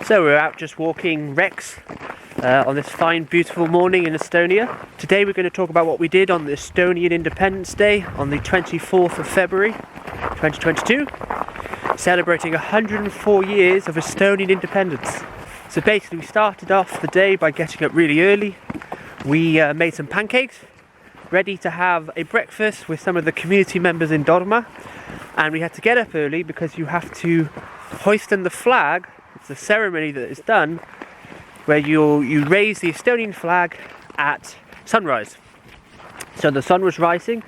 So we're out just walking Rex on this fine, beautiful morning in Estonia. Today we're going to talk about what we did on the Estonian Independence Day on the 24th of February 2022, celebrating 104 years of Estonian independence. So basically we started off the day by getting up really early. We made some pancakes, ready to have a breakfast with some of the community members in Dorma. And we had to get up early because you have to hoist in the flag. It's a ceremony that is done where you raise the Estonian flag at sunrise. So the sun was rising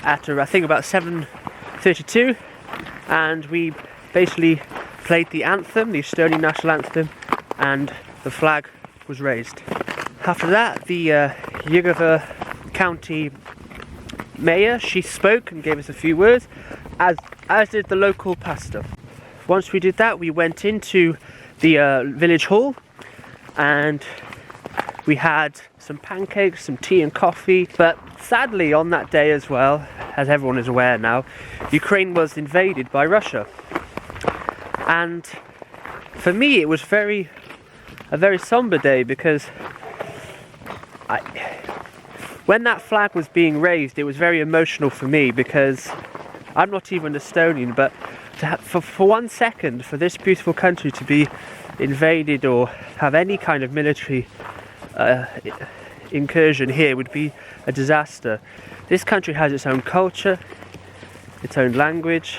at I think about 7:32, and we basically played the anthem, the Estonian national anthem, and the flag was raised. After that, the Jõgeva County Mayor, she spoke and gave us a few words, as did the local pastor. Once we did that, we went into the village hall and we had some pancakes, some tea and coffee. But sadly on that day as well, as everyone is aware now, Ukraine was invaded by Russia. And for me it was a very somber day, because when that flag was being raised, it was very emotional for me, because I'm not even Estonian, but for 1 second, for this beautiful country to be invaded or have any kind of military incursion here would be a disaster. This country has its own culture, its own language,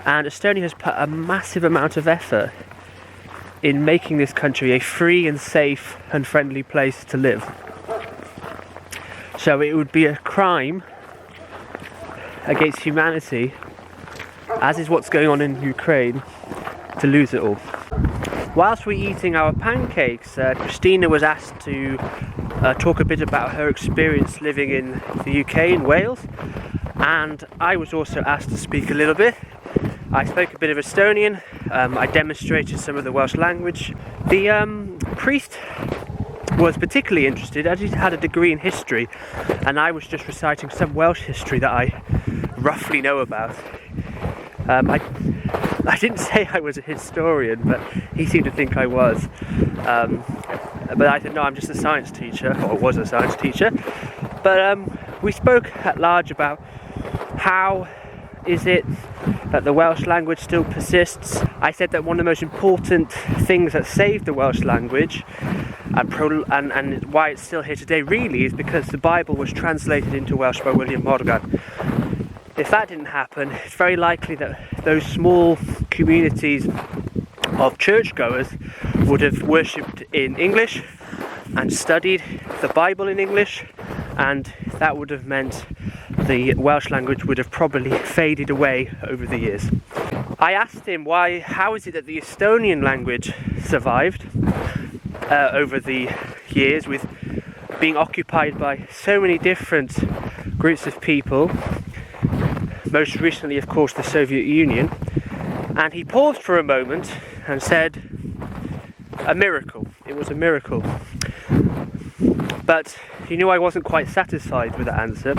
and Estonia has put a massive amount of effort in making this country a free and safe and friendly place to live. So it would be a crime against humanity, as is what's going on in Ukraine, to lose it all. Whilst we're eating our pancakes, Kristina was asked to talk a bit about her experience living in the UK, in Wales, and I was also asked to speak a little bit. I spoke a bit of Estonian, I demonstrated some of the Welsh language. The priest was particularly interested, as he had a degree in history, and I was just reciting some Welsh history that I roughly know about. I didn't say I was a historian, but he seemed to think I was. But I said, no, I'm just a science teacher, or was a science teacher. But we spoke at large about how is it that the Welsh language still persists. I said that one of the most important things that saved the Welsh language and why it's still here today really is because the Bible was translated into Welsh by William Morgan. If that didn't happen, it's very likely that those small communities of churchgoers would have worshipped in English and studied the Bible in English, and that would have meant the Welsh language would have probably faded away over the years. I asked him how is it that the Estonian language survived over the years, with being occupied by so many different groups of people, most recently of course the Soviet Union. And he paused for a moment and said, a miracle. It was a miracle. But he knew I wasn't quite satisfied with that answer,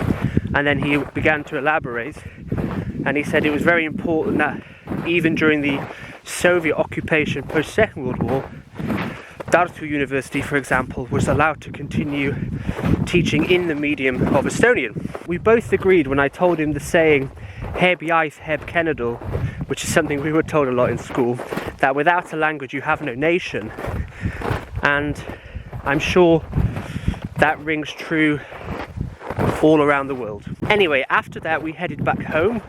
and then he began to elaborate, and he said it was very important that even during the Soviet occupation post-Second World War, Tartu University, for example, was allowed to continue teaching in the medium of Estonian. We both agreed when I told him the saying, heb iaith, heb cenedl, which is something we were told a lot in school, that without a language you have no nation. And I'm sure that rings true all around the world. Anyway, after that we headed back home.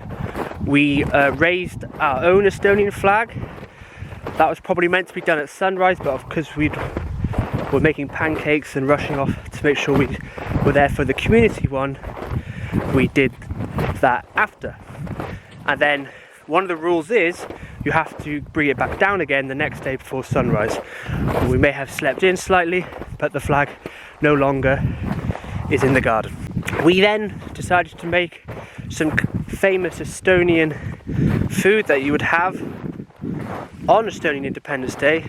We raised our own Estonian flag. That was probably meant to be done at sunrise, but because we were making pancakes and rushing off to make sure we were there for the community one, we did that after. And then one of the rules is you have to bring it back down again the next day before sunrise. We may have slept in slightly, but the flag no longer is in the garden. We then decided to make some famous Estonian food that you would have on Estonian Independence Day,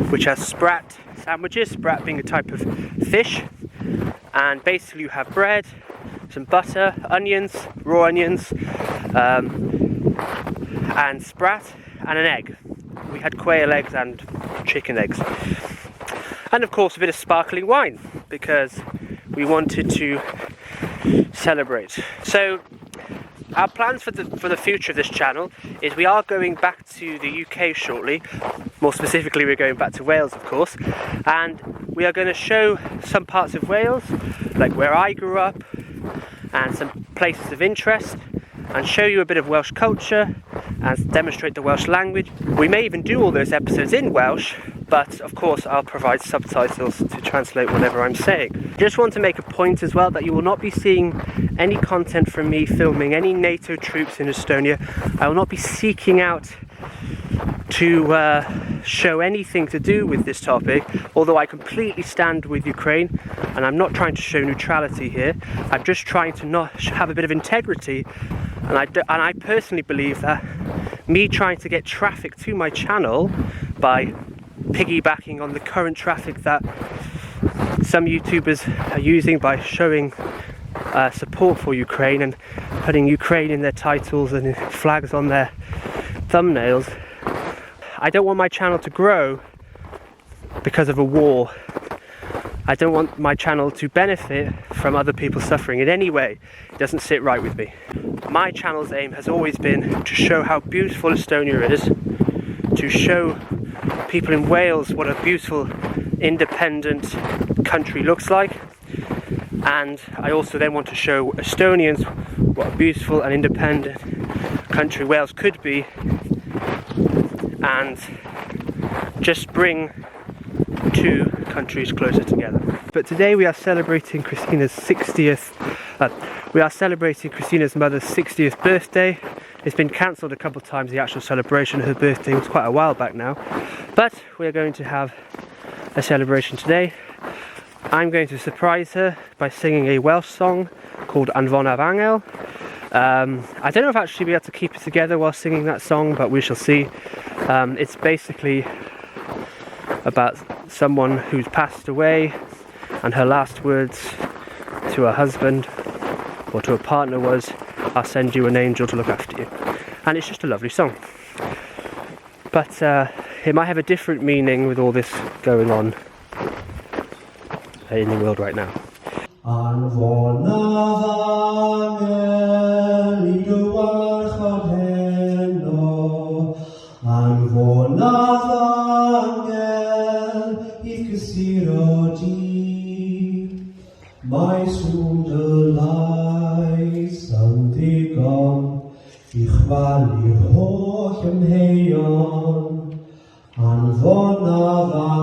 which has sprat sandwiches, sprat being a type of fish, and basically you have bread, some butter, onions, raw onions, and sprat, and an egg. we had quail eggs and chicken eggs. And of course a bit of sparkling wine, because we wanted to celebrate. So our plans for the future of this channel is we are going back to the UK shortly. More specifically, we're going back to Wales, of course, and we are going to show some parts of Wales, like where I grew up, and some places of interest, and show you a bit of Welsh culture and demonstrate the Welsh language. We may even do all those episodes in Welsh, but of course I'll provide subtitles to translate whatever I'm saying. Just want to make a point as well that you will not be seeing any content from me filming any NATO troops in Estonia. I will not be seeking out to show anything to do with this topic, although I completely stand with Ukraine, and I'm not trying to show neutrality here. I'm just trying to not have a bit of integrity, and I personally believe that me trying to get traffic to my channel by piggybacking on the current traffic that some YouTubers are using by showing support for Ukraine and putting Ukraine in their titles and flags on their thumbnails. I don't want my channel to grow because of a war. I don't want my channel to benefit from other people suffering in any way. It doesn't sit right with me. My channel's aim has always been to show how beautiful Estonia is, to show people in Wales what a beautiful independent country looks like, and I also then want to show Estonians what a beautiful and independent country Wales could be, and just bring two countries closer together. But today we are celebrating Kristina's 60th. We are celebrating Kristina's mother's 60th birthday. It's been cancelled a couple of times, the actual celebration of her birthday was quite a while back now. But we are going to have a celebration today. I'm going to surprise her by singing a Welsh song called Anfonaf Angel. I don't know if I'll actually be able to keep it together while singing that song, but we shall see. It's basically about someone who's passed away, and her last words to her husband or to a partner was, "I'll send you an angel to look after you." And it's just a lovely song. But it might have a different meaning with all this going on in the world right now. My sunderlais yn ddigon I chwalu holl ymheion Anfonaf